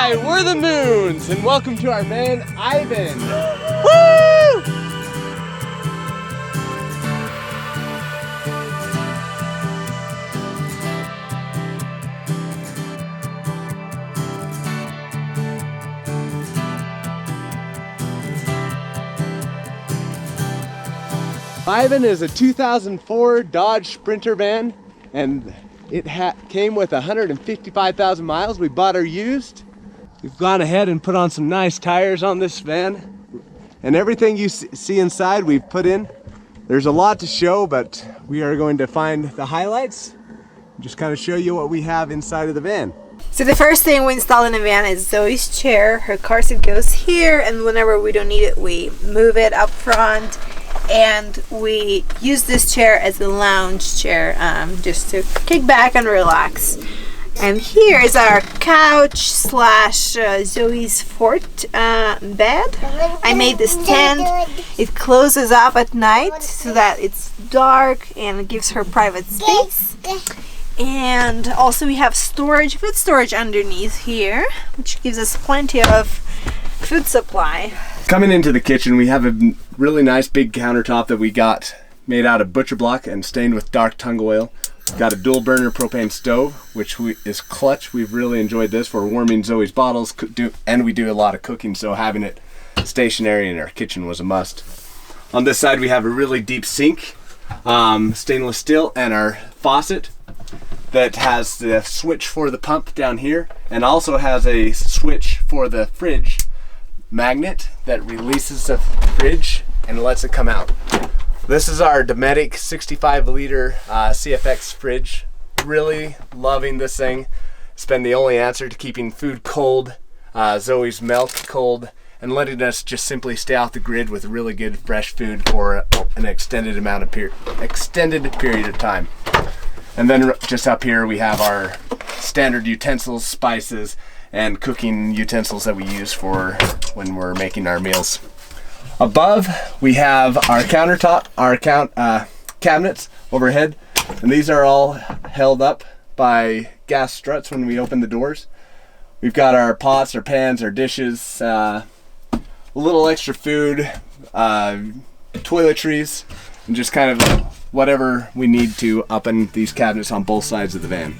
Hi, we're the Moons, and welcome to our van, Ivan. Woo! Ivan is a 2004 Dodge Sprinter van, and it came with 155,000 miles. We bought her used. We've gone ahead and put on some nice tires on this van, and everything you see inside we've put in. There's a lot to show, but we are going to find the highlights, just kind of show you what we have inside of the van. So the first thing we install in the van is Zoe's chair. Her car seat goes here, and whenever we don't need it, we move it up front. And we use this chair as a lounge chair, just to kick back and relax. And here is our couch slash Zoe's fort bed. I made this tent. It closes up at night so that it's dark and it gives her private space. And also we have storage, food storage underneath here, which gives us plenty of food supply. Coming into the kitchen, we have a really nice big countertop that we got made out of butcher block and stained with dark tung oil. We've got a dual burner propane stove, which is clutch. We've really enjoyed this for warming Zoe's bottles, and we do a lot of cooking, so having it stationary in our kitchen was a must. On this side, we have a really deep sink, stainless steel, and our faucet that has the switch for the pump down here, and also has a switch for the fridge magnet that releases the fridge and lets it come out. This is our Dometic 65 liter CFX fridge. Really loving this thing. It's been the only answer to keeping food cold, Zoe's milk cold, and letting us just simply stay off the grid with really good fresh food for an extended period of time. And then just up here we have our standard utensils, spices, and cooking utensils that we use for when we're making our meals. Above we have our countertop, our cabinets overhead, and these are all held up by gas struts when we open the doors. We've got our pots, our pans, our dishes, a little extra food, toiletries, and just kind of whatever we need to up in these cabinets on both sides of the van.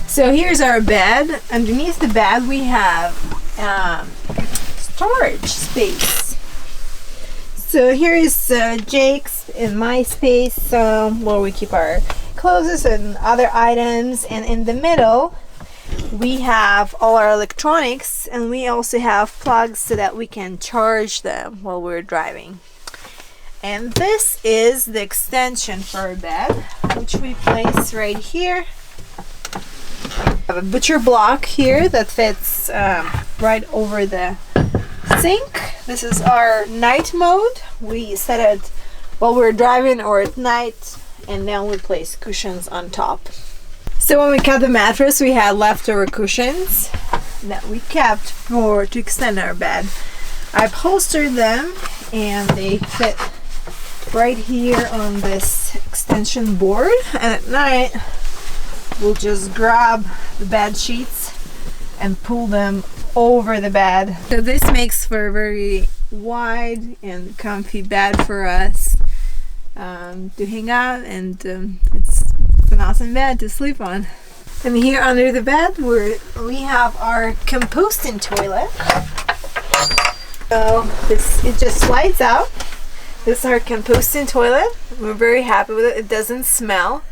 So here's our bed. Underneath the bed we have storage space. So here is Jake's and my space where we keep our clothes and other items, and in the middle we have all our electronics, and we also have plugs so that we can charge them while we're driving. And this is the extension for our bed, which we place right here. I have a butcher block here that fits right over the sink. This is our night mode. We set it while we're driving or at night, and then we place cushions on top. So when we cut the mattress, we had leftover cushions that we kept to extend our bed. I upholstered them and they fit right here on this extension board, and at night we'll just grab the bed sheets and pull them over the bed. So this makes for a very wide and comfy bed for us to hang out, and it's an awesome bed to sleep on. And here under the bed we have our composting toilet. So it just slides out. This is our composting toilet. We're very happy with it. It doesn't smell.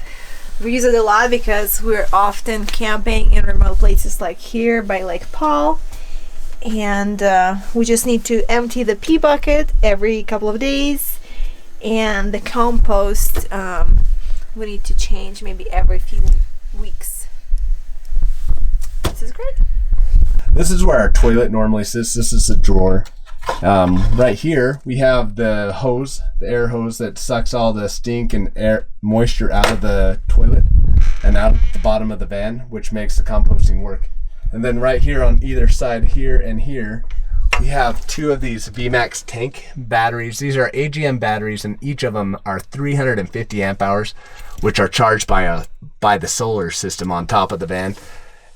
We use it a lot because we're often camping in remote places like here by Lake Powell, and we just need to empty the pee bucket every couple of days, and the compost we need to change maybe every few weeks. This is great. This is where our toilet normally sits. This is a drawer. Right here we have the hose, the air hose that sucks all the stink and air moisture out of the toilet and out the bottom of the van, which makes the composting work. And then right here on either side, here and here, we have two of these VMAX tank batteries. These are AGM batteries, and each of them are 350 amp hours, which are charged by the solar system on top of the van.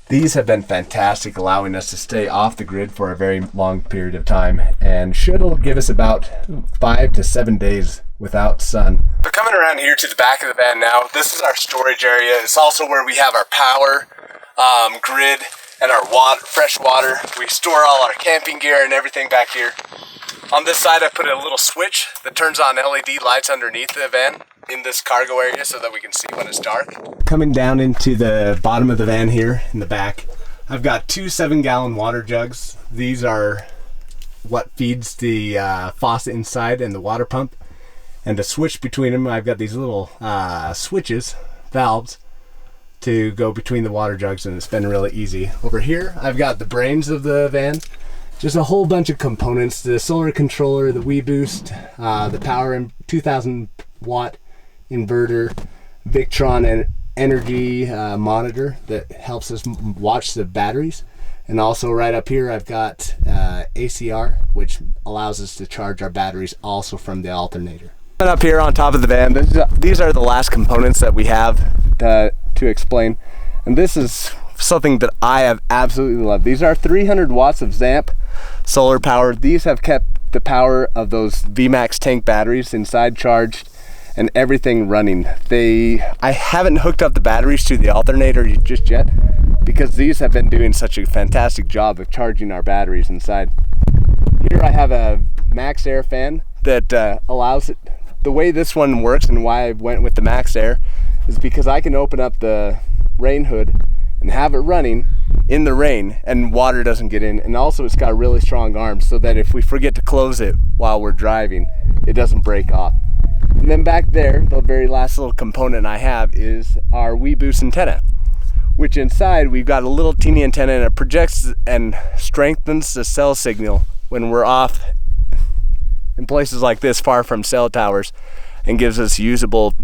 These have been fantastic, allowing us to stay off the grid for a very long period of time, and should give us about 5 to 7 days without sun. So coming around here to the back of the van now, this is our storage area. It's also where we have our power grid and our fresh water. We store all our camping gear and everything back here. On this side I put a little switch that turns on LED lights underneath the van in this cargo area so that we can see when it's dark. Coming down into the bottom of the van here in the back, I've got two 7-gallon water jugs. These are what feeds the faucet inside and the water pump. And to switch between them, I've got these little switches, valves, to go between the water jugs, and it's been really easy. Over here, I've got the brains of the van. Just a whole bunch of components: the solar controller, the WeBoost, the power and 2,000 watt inverter, Victron and energy monitor that helps us watch the batteries. And also right up here, I've got ACR, which allows us to charge our batteries also from the alternator. And up here on top of the van, these are the last components that we have to explain. And this is something that I have absolutely loved. These are 300 watts of ZAMP solar power. These have kept the power of those VMAX tank batteries inside charged and everything running. I haven't hooked up the batteries to the alternator just yet because these have been doing such a fantastic job of charging our batteries inside. Here I have a Max Air fan that allows it. The way this one works and why I went with the Max Air is because I can open up the rain hood and have it running in the rain and water doesn't get in. And also it's got really strong arms so that if we forget to close it while we're driving, it doesn't break off. And then back there, the very last little component I have is our WeBoost antenna, which inside we've got a little teeny antenna, and it projects and strengthens the cell signal when we're off in places like this, far from cell towers, and gives us usable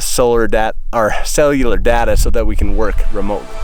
cellular data so that we can work remotely.